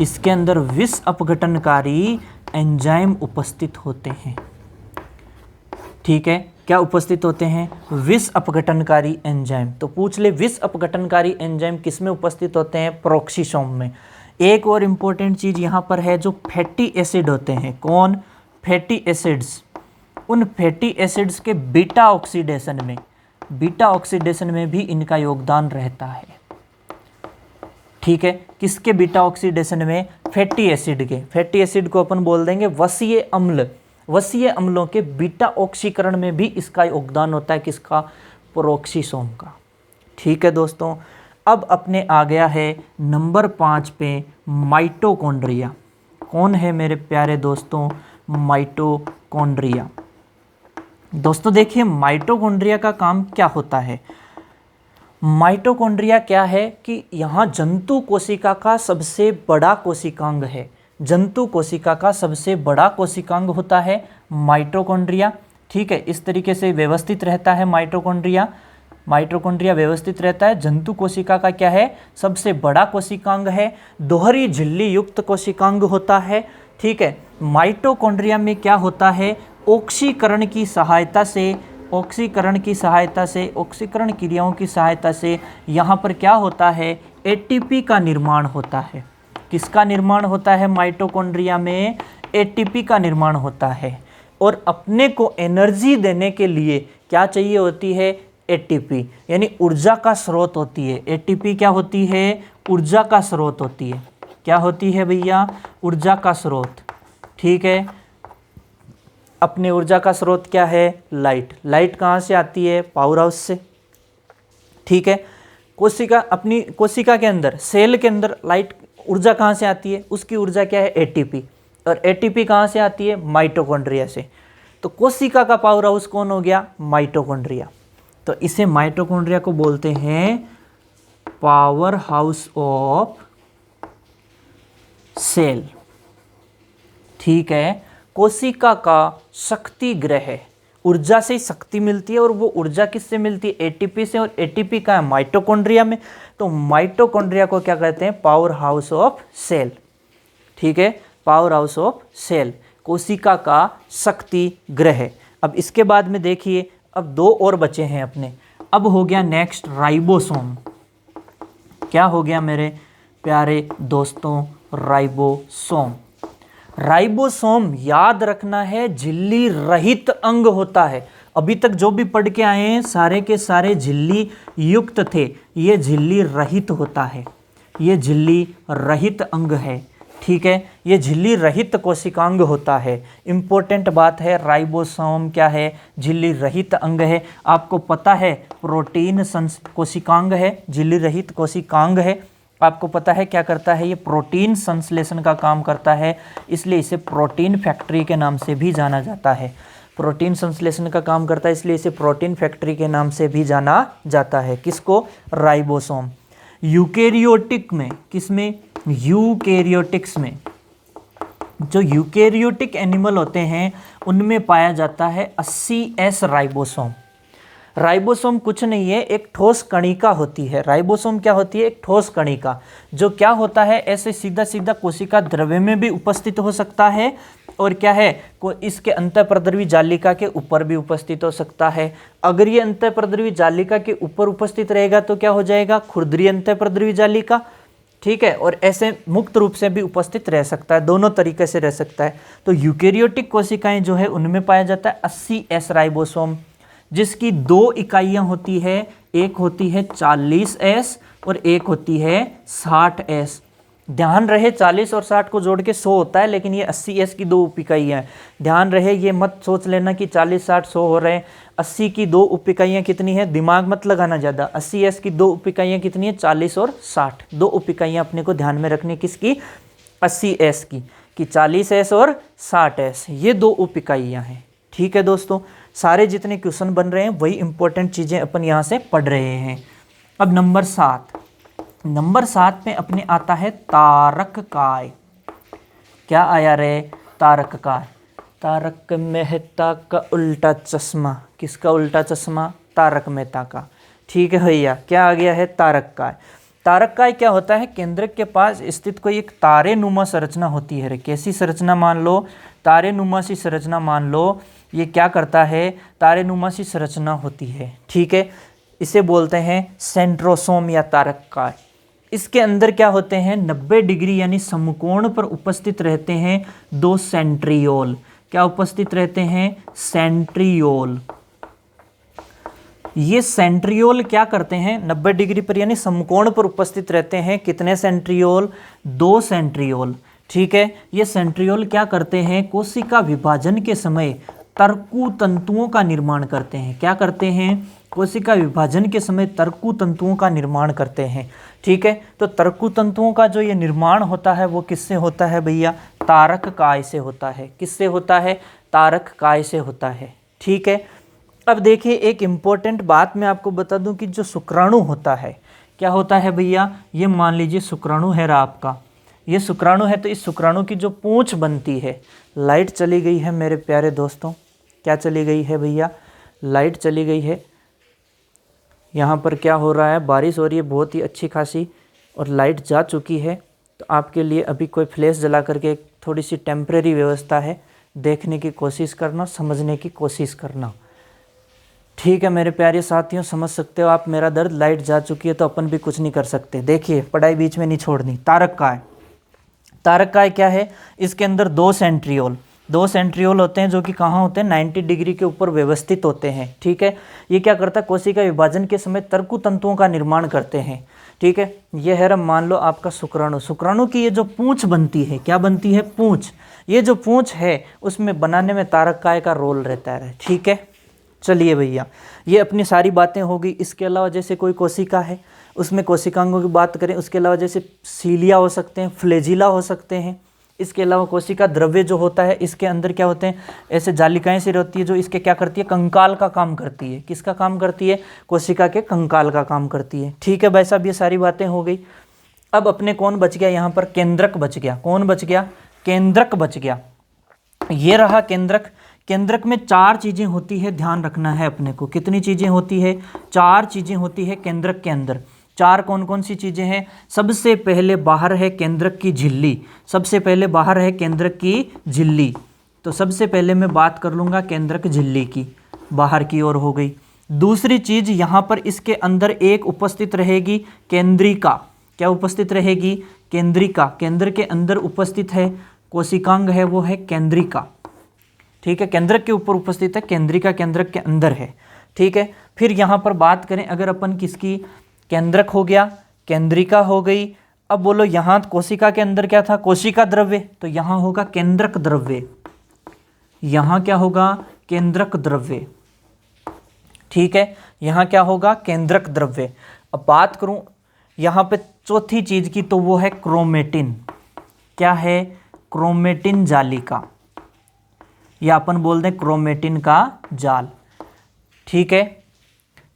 इसके अंदर विष अपघटनकारी एंजाइम उपस्थित होते हैं, ठीक है, क्या उपस्थित होते हैं, विष अपघटनकारी एंजाइम। तो पूछ ले, विष अपघटनकारी एंजाइम किस में उपस्थित होते हैं, प्रोक्सीसोम में। एक और इम्पोर्टेंट चीज़ यहाँ पर है, जो फैटी एसिड होते हैं, कौन, फैटी एसिड्स, उन फैटी एसिड्स के बीटा ऑक्सीडेशन में भी इनका योगदान रहता है, ठीक है। किसके बीटा ऑक्सीडेशन में, फैटी एसिड के। फैटी एसिड को अपन बोल देंगे वसीय अम्ल, वसीय अम्लों के बीटा ऑक्सीकरण में भी इसका योगदान होता है, किसका, प्रोक्सीसोम का, ठीक है दोस्तों। अब अपने आ गया है नंबर 5 पे माइटोकॉन्ड्रिया। कौन है मेरे प्यारे दोस्तों, माइटोकॉन्ड्रिया। दोस्तों देखिए, माइटोकॉन्ड्रिया का काम क्या होता है। माइटोकॉन्ड्रिया क्या है कि यहाँ जंतु कोशिका का सबसे बड़ा कोशिकांग है, जंतु कोशिका का सबसे बड़ा कोशिकांग होता है माइटोकॉन्ड्रिया, ठीक है। इस तरीके से व्यवस्थित रहता है माइटोकॉन्ड्रिया, माइटोकॉन्ड्रिया व्यवस्थित रहता है, जंतु कोशिका का क्या है, सबसे बड़ा कोशिकांग है, दोहरी झिल्ली युक्त कोशिकांग होता है, ठीक है। माइटोकॉन्ड्रिया में क्या होता है, ऑक्सीकरण की सहायता से, ऑक्सीकरण क्रियाओं की सहायता से यहाँ पर क्या होता है, एटीपी का निर्माण होता है। किसका निर्माण होता है, माइटोकॉन्ड्रिया में एटीपी का निर्माण होता है। और अपने को एनर्जी देने के लिए क्या चाहिए होती है, एटीपी, यानी ऊर्जा का स्रोत होती है। एटीपी क्या होती है, ऊर्जा का स्रोत होती है। क्या होती है भैया, ऊर्जा का स्रोत, ठीक है। अपने ऊर्जा का स्रोत क्या है, लाइट। लाइट कहाँ से आती है, पावर हाउस से, ठीक है। कोशिका, अपनी कोशिका के अंदर, सेल के अंदर लाइट ऊर्जा कहाँ से आती है, उसकी ऊर्जा क्या है, एटीपी। और एटीपी कहाँ से आती है, माइटोकॉन्ड्रिया से। तो कोशिका का पावर हाउस कौन हो गया, माइटोकॉन्ड्रिया। तो इसे माइटोकॉन्ड्रिया को बोलते हैं पावर हाउस ऑफ सेल, ठीक है। कोशिका का शक्ति ग्रह है, ऊर्जा से शक्ति मिलती है, और वो ऊर्जा किससे मिलती है, एटीपी से, और एटीपी का है माइटोकॉन्ड्रिया में। तो माइटोकॉन्ड्रिया को क्या कहते हैं, पावर हाउस ऑफ सेल, ठीक है, पावर हाउस ऑफ सेल, कोशिका का शक्ति ग्रह। अब इसके बाद में देखिए, अब 2 और बचे हैं अपने। अब हो गया नेक्स्ट राइबोसोम। क्या हो गया मेरे प्यारे दोस्तों, राइबोसोम। राइबोसोम याद रखना है, झिल्ली रहित अंग होता है। अभी तक जो भी पढ़ के आए हैं सारे के सारे झिल्ली युक्त थे, ये झिल्ली रहित होता है, ये झिल्ली रहित अंग है, ठीक है। ये झिल्ली रहित कोशिकांग होता है। इंपॉर्टेंट बात है, राइबोसोम क्या है, झिल्ली रहित अंग है। आपको पता है प्रोटीन कोशिकांग है, झिल्ली रहित कोशिकांग है। आपको पता है क्या करता है, ये प्रोटीन संश्लेषण का काम करता है, इसलिए इसे प्रोटीन फैक्ट्री के नाम से भी जाना जाता है। प्रोटीन संश्लेषण का काम करता है, इसलिए इसे प्रोटीन फैक्ट्री के नाम से भी जाना जाता है। किसको, राइबोसोम। यूकेरियोटिक में, किसमें, यूकेरियोटिक्स में, जो यूकेरियोटिक एनिमल होते हैं उनमें पाया जाता है 80S राइबोसोम। राइबोसोम कुछ नहीं है, एक ठोस कणिका होती है। राइबोसोम क्या होती है? एक ठोस कणिका, जो क्या होता है ऐसे सीधा सीधा कोशिका द्रव्य में भी उपस्थित हो सकता है और क्या है को इसके अंतःप्रद्रवी जालिका के ऊपर भी उपस्थित हो सकता है। अगर ये अंतःप्रद्रवी जालिका के ऊपर उपस्थित रहेगा तो क्या हो जाएगा? खुरदरी अंतःप्रद्रवी जालिका, ठीक है। और ऐसे मुक्त रूप से भी उपस्थित रह सकता है, दोनों तरीके से रह सकता है। तो यूकेरियोटिक कोशिकाएं जो है उनमें पाया जाता है 80S राइबोसोम, जिसकी 2 इकाइयां होती है, एक होती है 40S और एक होती है 60S। ध्यान रहे 40 और 60 को जोड़ के 100 होता है, लेकिन ये 80S की 2 उप इकाइयां हैं। ध्यान रहे, ये मत सोच लेना कि 40, 60, 100 हो रहे हैं। 80 की 2 उप इकाइयां कितनी है? दिमाग मत लगाना ज़्यादा। 80S की 2 उप इकाइयां कितनी है? 40 और 60। 2 उप इकाइयां अपने को ध्यान में रखनी, किसकी? 80S की, कि 40S और 60S, ये 2 उप इकाइयां हैं। ठीक है दोस्तों, सारे जितने क्वेश्चन बन रहे हैं वही इंपॉर्टेंट चीज़ें अपन यहाँ से पढ़ रहे हैं। अब नंबर 7 में अपने आता है तारक काय। क्या आया रे? तारक काय। तारक मेहता का उल्टा चश्मा, किसका उल्टा चश्मा? तारक मेहता का। ठीक है भैया, क्या आ गया है? तारक काय। तारक काय क्या होता है? केंद्रक के पास स्थित कोई एक तारे नुमा संरचना होती है। कैसी संरचना मान लो? तारे नुमा सी संरचना मान लो। ये क्या करता है? तारे नुमा सी संरचना होती है, ठीक है। इसे बोलते हैं सेंट्रोसोम या तारक काय। इसके अंदर क्या होते हैं? 90 डिग्री यानी समकोण पर उपस्थित रहते हैं 2 सेंट्रियोल। क्या उपस्थित रहते हैं? सेंट्रियोल। ये सेंट्रियोल क्या करते हैं? 90 डिग्री पर यानी समकोण पर उपस्थित रहते हैं। कितने सेंट्रियोल? 2 सेंट्रियोल, ठीक है। ये सेंट्रियोल क्या करते हैं? कोशिका विभाजन के समय तर्कु तंतुओं का निर्माण करते हैं। क्या करते हैं? कोशिका विभाजन के समय तर्कु तंतुओं का निर्माण करते हैं, ठीक है। तो तर्कु तंतुओं का जो ये निर्माण होता है वो किससे होता है भैया? तारक काय से होता है। किससे होता है? तारक काय से होता है, ठीक है। अब देखिए, एक इम्पोर्टेंट बात मैं आपको बता दूं कि जो शुक्राणु होता है, क्या होता है भैया? ये मान लीजिए शुक्राणु है रहा आपका, ये शुक्राणु है। तो इस शुक्राणु की जो पूंछ बनती है, लाइट चली गई है मेरे प्यारे दोस्तों। क्या चली गई है भैया? लाइट चली गई है। यहाँ पर क्या हो रहा है? बारिश हो रही है बहुत ही अच्छी खासी और लाइट जा चुकी है। तो आपके लिए अभी कोई फ्लैश जला करके थोड़ी सी टेम्परेरी व्यवस्था है, देखने की कोशिश करना, समझने की कोशिश करना, ठीक है मेरे प्यारे साथियों। समझ सकते हो आप मेरा दर्द। लाइट जा चुकी है तो अपन भी कुछ नहीं कर सकते। देखिए, पढ़ाई बीच में नहीं छोड़नी। तारक काय। तारक काय क्या है? इसके अंदर 2 सेंट्रियोल होते हैं, जो कि कहाँ होते हैं? 90 डिग्री के ऊपर व्यवस्थित होते हैं, ठीक है। ये क्या करता है? कोशिका विभाजन के समय तर्कु तंतुओं का निर्माण करते हैं, ठीक है। ये है मान लो आपका शुक्राणु। शुक्राणु की ये जो पूंछ बनती है, क्या बनती है? पूंछ। ये जो पूंछ है उसमें बनाने में तारक काय का रोल रहता है, ठीक है। चलिए भैया, ये अपनी सारी बातें हो गई। इसके अलावा जैसे कोई कोशिका है, उसमें कोशिकांगों की बात करें, उसके अलावा जैसे सीलिया हो सकते हैं, फ्लैजिला हो सकते हैं। इसके अलावा कोशिका द्रव्य जो होता है, इसके अंदर क्या होते हैं? ऐसे जालिकाएं सी रहती है जो इसके क्या करती है? कंकाल का काम करती है। किसका काम करती है? कोशिका के कंकाल का काम करती है, ठीक है भाई साहब। ये सारी बातें हो गई। अब अपने कौन बच गया यहाँ पर? केंद्रक बच गया। कौन बच गया? केंद्रक बच गया। ये रहा केंद्रक। केंद्रक में 4 चीज़ें होती है, ध्यान रखना है अपने को। कितनी चीज़ें होती है? 4 चीज़ें होती है केंद्रक के अंदर। 4 कौन कौन सी चीज़ें हैं? सबसे पहले बाहर है केंद्रक की झिल्ली। सबसे पहले बाहर है केंद्रक की झिल्ली। तो सबसे पहले मैं बात कर लूँगा केंद्रक झिल्ली की, बाहर की ओर हो गई। दूसरी चीज़ यहाँ पर इसके अंदर एक उपस्थित रहेगी केंद्रिका। क्या उपस्थित रहेगी? केंद्रिका। केंद्र के अंदर उपस्थित है कोशिकांग है, वो है केंद्रिका, ठीक है। केंद्रक के ऊपर उपस्थित है, केंद्रिका केंद्रक के अंदर है, ठीक है। फिर यहाँ पर बात करें अगर अपन किसकी, केंद्रक हो गया, केंद्रिका हो गई। अब बोलो यहाँ कोशिका के अंदर क्या था? कोशिका द्रव्य। तो यहाँ होगा केंद्रक द्रव्य। यहाँ क्या होगा? केंद्रक द्रव्य, ठीक है। यहाँ क्या होगा? केंद्रक द्रव्य। अब बात करूँ यहाँ पे चौथी चीज की, तो वो है क्रोमेटिन। क्या है? क्रोमेटिन जालिका, या अपन बोल दें क्रोमेटिन का जाल, ठीक है।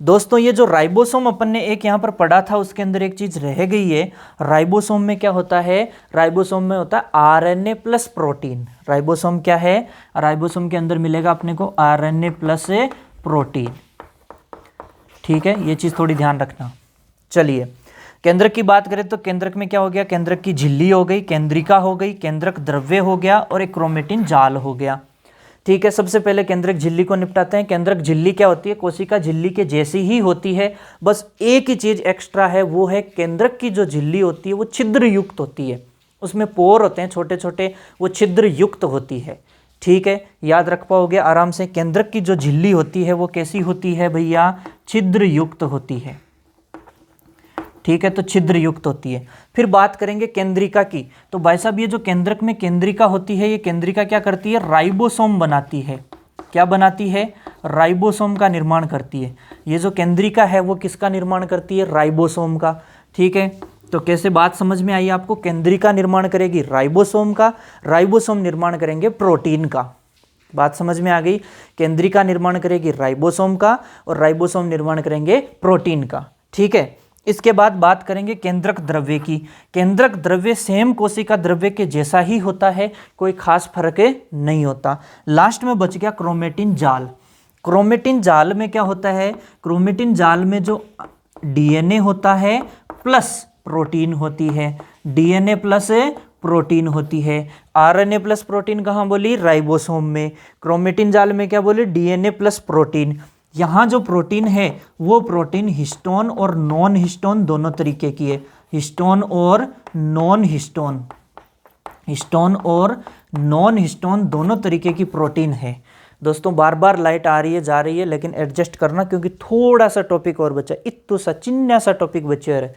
दोस्तों ये जो राइबोसोम अपन ने एक यहाँ पर पढ़ा था, उसके अंदर एक चीज रह गई है। राइबोसोम में क्या होता है? राइबोसोम में होता है आरएनए प्लस प्रोटीन। राइबोसोम क्या है? राइबोसोम के अंदर मिलेगा अपने को आरएनए प्लस प्रोटीन। ठीक है, ये चीज थोड़ी ध्यान रखना। चलिए केंद्रक की बात करें तो केंद्रक में क्या हो गया? केंद्रक की झिल्ली हो गई, केंद्रिका हो गई, केंद्रक द्रव्य हो गया और एक क्रोमेटिन जाल हो गया। ठीक है, सबसे पहले केंद्रक झिल्ली को निपटाते हैं। केंद्रक झिल्ली क्या होती है? कोशिका झिल्ली के जैसी ही होती है, बस एक ही चीज एक्स्ट्रा है, वो है केंद्रक की जो झिल्ली होती है वो छिद्र युक्त होती है। उसमें पोर होते हैं छोटे छोटे, वो छिद्र युक्त होती है। ठीक है, याद रख पाओगे आराम से। केंद्रक की जो झिल्ली होती है वो कैसी होती है भैया? छिद्र युक्त होती है। ठीक है, तो छिद्र युक्त होती है। फिर बात करेंगे केंद्रिका की। तो भाई साहब ये जो केंद्रक में केंद्रिका होती है, ये केंद्रिका क्या करती है? राइबोसोम बनाती है। क्या बनाती है? राइबोसोम का निर्माण करती है। ये जो केंद्रिका है वो किसका निर्माण करती है? राइबोसोम का। ठीक है, तो कैसे बात समझ में आई आपको? केंद्रिका निर्माण करेगी राइबोसोम का, राइबोसोम निर्माण करेंगे प्रोटीन का। बात समझ में आ गई? केंद्रिका निर्माण करेगी राइबोसोम का और राइबोसोम निर्माण करेंगे प्रोटीन का। ठीक है, इसके बाद बात करेंगे केंद्रक द्रव्य की। केंद्रक द्रव्य सेम कोशिका द्रव्य के जैसा ही होता है, कोई खास फर्क नहीं होता। लास्ट में बच गया क्रोमेटिन जाल। क्रोमेटिन जाल में क्या होता है? क्रोमेटिन जाल में जो डीएनए होता है प्लस प्रोटीन होती है। डीएनए प्लस प्रोटीन होती है। आरएनए प्लस प्रोटीन कहाँ बोली? राइबोसोम में। क्रोमेटिन जाल में क्या बोले? DNA plus protein. यहाँ जो प्रोटीन है वो प्रोटीन हिस्टोन और नॉन हिस्टोन दोनों तरीके की है। हिस्टोन और नॉन हिस्टोन, हिस्टोन और नॉन हिस्टोन दोनों तरीके की प्रोटीन है। दोस्तों बार बार लाइट आ रही है जा रही है, लेकिन एडजस्ट करना क्योंकि थोड़ा सा टॉपिक और बचा। इतना सा चिन्ना सा टॉपिक बचे है,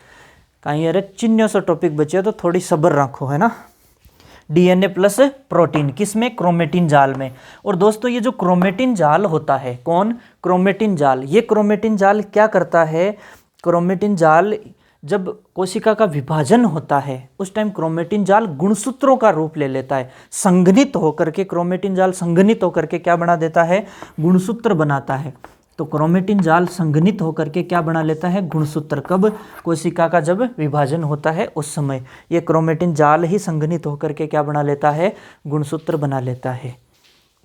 कहीं अरे चिन्ना सा टॉपिक बचे, तो थोड़ी सब्र रखो, है ना। डीएनए प्लस प्रोटीन किसमें? क्रोमेटिन जाल में। और दोस्तों ये जो क्रोमेटिन जाल होता है, कौन? क्रोमेटिन जाल। ये क्रोमेटिन जाल क्या करता है? क्रोमेटिन जाल जब कोशिका का विभाजन होता है उस टाइम क्रोमेटिन जाल गुणसूत्रों का रूप ले लेता है। संघनित होकर के क्रोमेटिन जाल संघनित होकर के क्या बना देता है? गुणसूत्र बनाता है। तो क्रोमेटिन जाल संघनित होकर के क्या बना लेता है? गुणसूत्र। कब? कोशिका का जब विभाजन होता है उस समय ये क्रोमेटिन जाल ही संघनित होकर के क्या बना लेता है? गुणसूत्र बना लेता है।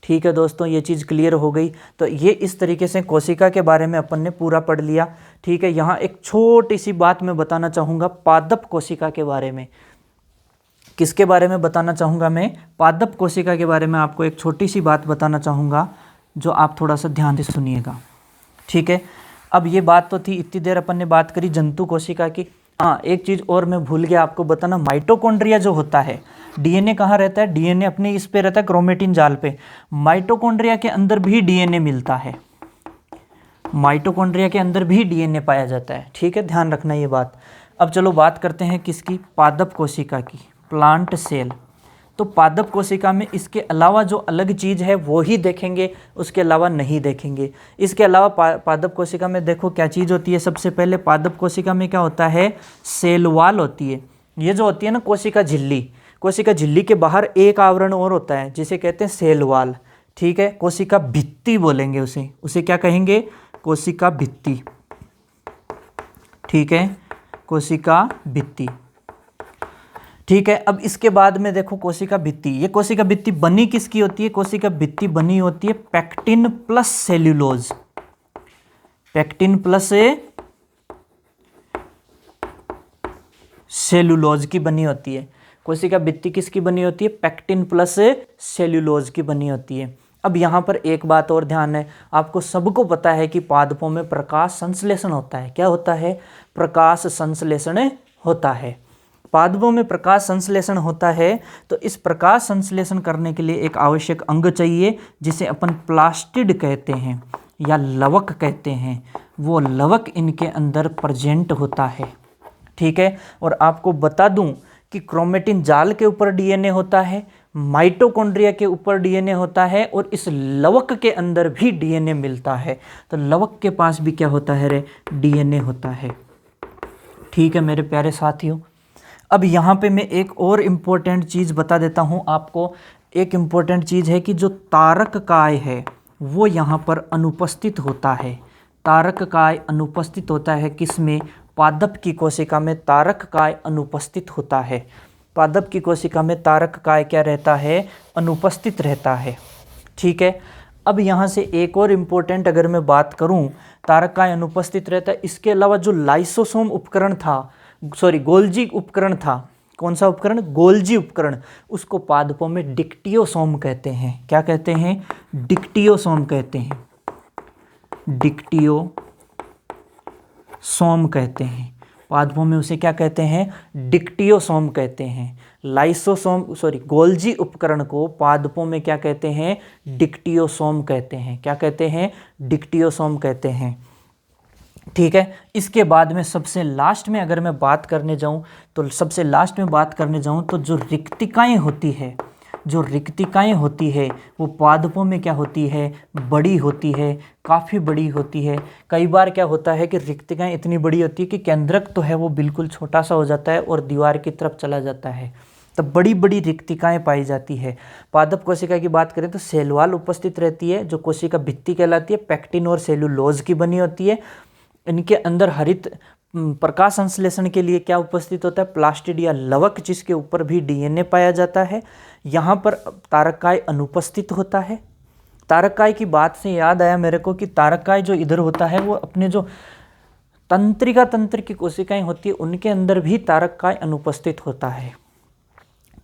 ठीक है दोस्तों, ये चीज़ क्लियर हो गई। तो ये इस तरीके से कोशिका के बारे में अपन ने पूरा पढ़ लिया। ठीक है, यहाँ एक छोटी सी बात मैं बताना चाहूँगा पादप कोशिका के बारे में। किसके बारे में बताना चाहूँगा मैं? पादप कोशिका के बारे में आपको एक छोटी सी बात बताना चाहूँगा, जो आप थोड़ा सा ध्यान से सुनिएगा। ठीक है, अब ये बात तो थी, इतनी देर अपन ने बात करी जंतु कोशिका की। हाँ, एक चीज़ और मैं भूल गया आपको बताना, माइटोकॉन्ड्रिया जो होता है, डीएनए कहाँ रहता है? डीएनए अपने इस पे रहता है, क्रोमेटिन जाल पे। माइटोकॉन्ड्रिया के अंदर भी डीएनए मिलता है। माइटोकॉन्ड्रिया के अंदर भी डीएनए पाया जाता है। ठीक है, ध्यान रखना ये बात। अब चलो बात करते हैं किसकी? पादप कोशिका की, प्लांट सेल। तो पादप कोशिका में इसके अलावा जो अलग चीज़ है वो ही देखेंगे, उसके अलावा नहीं देखेंगे। इसके अलावा पादप कोशिका में देखो क्या चीज़ होती है। सबसे पहले पादप कोशिका में क्या होता है? सेल वॉल होती है। ये जो होती है ना कोशिका झिल्ली, कोशिका झिल्ली के बाहर एक आवरण और होता है जिसे कहते हैं सेल वॉल। ठीक है, कोशिका भित्ति बोलेंगे उसे। उसे क्या कहेंगे? कोशिका भित्ति। ठीक है, कोशिका भित्ति। ठीक है, अब इसके बाद में देखो कोशिका भित्ति। ये कोशिका भित्ति बनी किसकी होती है? कोशिका भित्ति बनी होती है pectin plus cellulose. Pectin plus cellulose की बनी होती है। कोशिका भित्ति किसकी बनी होती है? पैक्टिन प्लस सेल्यूलोज की बनी होती है। अब यहाँ पर एक बात और ध्यान है, आपको सबको पता है कि पादपों में प्रकाश संश्लेषण होता है। क्या होता है? प्रकाश संश्लेषण होता है। पादपों में प्रकाश संश्लेषण होता है, तो इस प्रकाश संश्लेषण करने के लिए एक आवश्यक अंग चाहिए जिसे अपन प्लास्टिड कहते हैं या लवक कहते हैं। वो लवक इनके अंदर प्रेजेंट होता है। ठीक है, और आपको बता दूं कि क्रोमेटिन जाल के ऊपर डीएनए होता है, माइटोकॉन्ड्रिया के ऊपर डीएनए होता है और इस लवक के अंदर भी डीएनए मिलता है। तो लवक के पास भी क्या होता है रे? डीएनए होता है। ठीक है मेरे प्यारे साथियों, अब यहाँ पे मैं एक और इम्पोर्टेंट चीज़ बता देता हूँ आपको। एक इम्पोर्टेंट चीज़ है कि जो तारक काय है वो यहाँ पर अनुपस्थित होता है। तारक काय अनुपस्थित होता है किसमें? पादप की कोशिका में तारक काय अनुपस्थित होता है। पादप की कोशिका में तारक काय क्या रहता है? अनुपस्थित रहता है। ठीक है। अब यहाँ से एक और इम्पोर्टेंट अगर मैं बात करूँ, तारक काय अनुपस्थित रहता है, इसके अलावा जो लाइसोसोम उपकरण था, गोल्जी उपकरण था, कौन सा उपकरण? गोल्जी उपकरण, उसको पादपों में डिक्टियोसोम कहते हैं। क्या कहते हैं? डिक्टियोसोम कहते हैं। डिक्टियोसोम कहते हैं। पादपों में उसे क्या कहते हैं? डिक्टियोसोम कहते हैं। गोल्जी उपकरण को पादपों में क्या कहते हैं? डिक्टियोसोम कहते हैं। क्या कहते हैं? डिक्टियोसोम कहते हैं। ठीक है। इसके बाद में सबसे लास्ट में अगर मैं बात करने जाऊं तो जो रिक्तिकाएं होती है वो पादपों में क्या होती है? बड़ी होती है, काफ़ी बड़ी होती है। कई बार क्या होता है कि रिक्तिकाएं इतनी बड़ी होती है कि केंद्रक तो है वो बिल्कुल छोटा सा हो जाता है और दीवार की तरफ चला जाता है, तब बड़ी बड़ी रिक्तिकाएं पाई जाती है। पादप कोशिका की बात करें तो सेल वॉल उपस्थित रहती है, जो कोशिका भित्ति कहलाती है, पैक्टिन और सेलुलोज की बनी होती है। इनके अंदर हरित प्रकाश संश्लेषण के लिए क्या उपस्थित होता है? प्लास्टिड या लवक, जिसके ऊपर भी डीएनए पाया जाता है। यहाँ पर तारककाय अनुपस्थित होता है। तारककाय की बात से याद आया मेरे को कि तारककाय जो इधर होता है वो अपने जो तंत्रिका तंत्र की कोशिकाएं होती है उनके अंदर भी तारककाय अनुपस्थित होता है।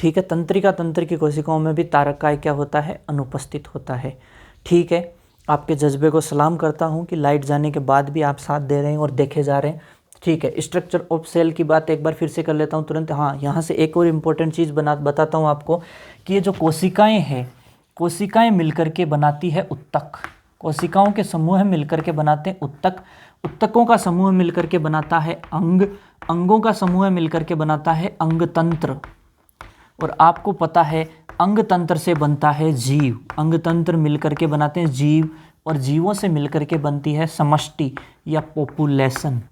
ठीक है। तंत्रिका तंत्र की कोशिकाओं में भी तारककाय क्या होता है? अनुपस्थित होता है। ठीक है। आपके जज्बे को सलाम करता हूं कि लाइट जाने के बाद भी आप साथ दे रहे हैं और देखे जा रहे हैं। ठीक है। स्ट्रक्चर ऑफ सेल की बात एक बार फिर से कर लेता हूं तुरंत। हाँ, यहाँ से एक और इम्पोर्टेंट चीज़ बताता हूँ आपको कि ये जो कोशिकाएं हैं, कोशिकाएं मिलकर के बनाती है उत्तक। कोशिकाओं के समूह मिलकर के बनाते हैं उत्तक। उत्तकों का समूह मिलकर के बनाता है अंग। अंगों का समूह मिलकर के बनाता है अंगतंत्र। और आपको पता है अंग तंत्र से बनता है जीव। अंग तंत्र मिलकर के बनाते हैं जीव, और जीवों से मिलकर के बनती है समष्टि या पॉपुलेशन।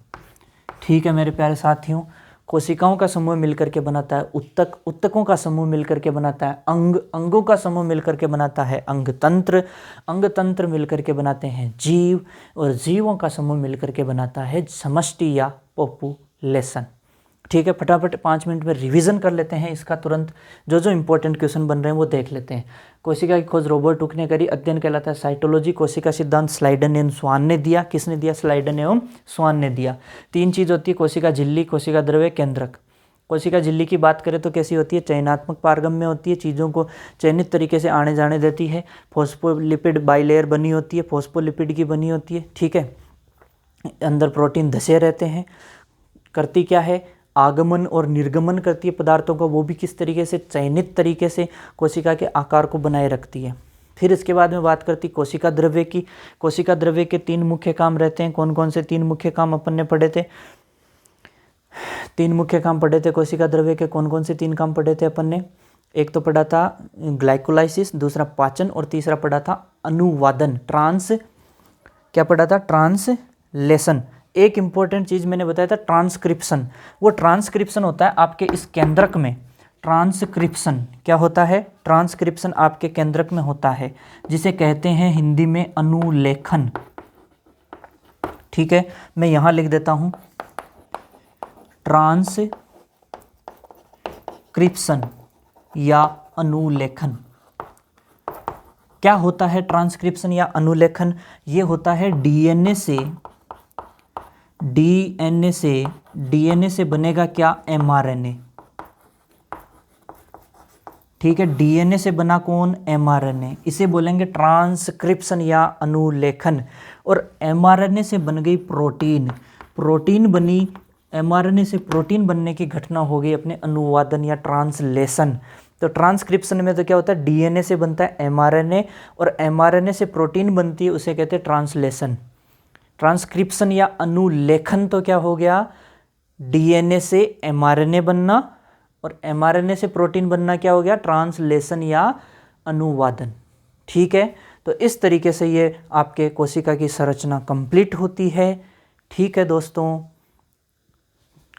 ठीक है मेरे प्यारे साथियों, कोशिकाओं का समूह मिलकर के बनाता है उत्तक, उत्तकों का समूह मिलकर के बनाता है अंग, अंगों का समूह मिलकर के बनाता है अंग तंत्र, अंग तंत्र मिलकर के बनाते हैं जीव, और जीवों का समूह मिलकर के बनाता है समष्टि या पॉपुलेशन। ठीक है। फटाफट 5 मिनट में रिवीजन कर लेते हैं इसका तुरंत। जो इंपॉर्टेंट क्वेश्चन बन रहे हैं वो देख लेते हैं। कोशिका की खोज रॉबर्ट हुक ने करी। अध्ययन कहलाता है साइटोलॉजी। कोशिका सिद्धांत स्लाइडन एवं स्वान ने दिया। किसने दिया? स्लाइडन एवं स्वान ने दिया। 3 चीज़ होती है, कोशिका झिल्ली, कोशिका द्रव्य, केंद्रक। कोशिका झिल्ली की बात करें तो कैसी होती है? चयनात्मक पारगम्य होती है, चीज़ों को चयनित तरीके से आने जाने देती है। फॉस्फोलिपिड बाइलेयर बनी होती है, फॉस्फोलिपिड की बनी होती है। ठीक है। अंदर प्रोटीन धसे रहते हैं। करती क्या है? आगमन और निर्गमन करती है पदार्थों का, वो भी किस तरीके से? चयनित तरीके से कोशिका के आकार को बनाए रखती है। फिर इसके बाद में बात करती कोशिका द्रव्य की। कोशिका द्रव्य के 3 मुख्य काम रहते हैं। कौन कौन से 3 मुख्य काम अपन ने पढ़े थे? 3 मुख्य काम पढ़े थे कोशिका द्रव्य के। कौन कौन से 3 काम पढ़े थे अपन ने? एक तो पढ़ा था ग्लाइकोलाइसिस, दूसरा पाचन, और तीसरा पढ़ा था अनुवादन, क्या पढ़ा था? ट्रांसलेशन। एक इंपॉर्टेंट चीज़ मैंने बताया था ट्रांसक्रिप्शन। वो ट्रांसक्रिप्शन होता है आपके इस केंद्रक में। ट्रांसक्रिप्शन क्या होता है? ट्रांसक्रिप्शन आपके केंद्रक में होता है, जिसे कहते हैं हिंदी में अनुलेखन। ठीक है। मैं यहाँ लिख देता हूँ ट्रांसक्रिप्शन या अनुलेखन। क्या होता है ट्रांसक्रिप्शन या अनुलेखन? ये होता है डीएनए से बनेगा क्या? एमआरएनए। ठीक है। डीएनए से बना कौन? एमआरएनए। इसे बोलेंगे ट्रांसक्रिप्शन या अनुलेखन। और एमआरएनए से बन गई प्रोटीन, प्रोटीन बनी, एमआरएनए से प्रोटीन बनने की घटना हो गई अपने अनुवादन या ट्रांसलेशन। तो ट्रांसक्रिप्शन में तो क्या होता है? डीएनए से बनता है एमआरएनए, और एमआरएनए से प्रोटीन बनती है, उसे कहते हैं ट्रांसलेशन। ट्रांसक्रिप्शन या अनुलेखन तो क्या हो गया? डीएनए से एमआरएनए बनना, और एमआरएनए से प्रोटीन बनना क्या हो गया? ट्रांसलेशन या अनुवादन। ठीक है। तो इस तरीके से ये आपके कोशिका की संरचना कंप्लीट होती है। ठीक है दोस्तों,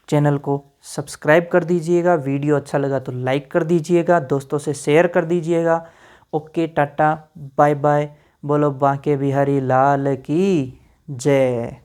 चैनल को सब्सक्राइब कर दीजिएगा, वीडियो अच्छा लगा तो लाइक कर दीजिएगा, दोस्तों से शेयर कर दीजिएगा। Okay, tata, bye bye. बोलो बांके बिहारी लाल की जय।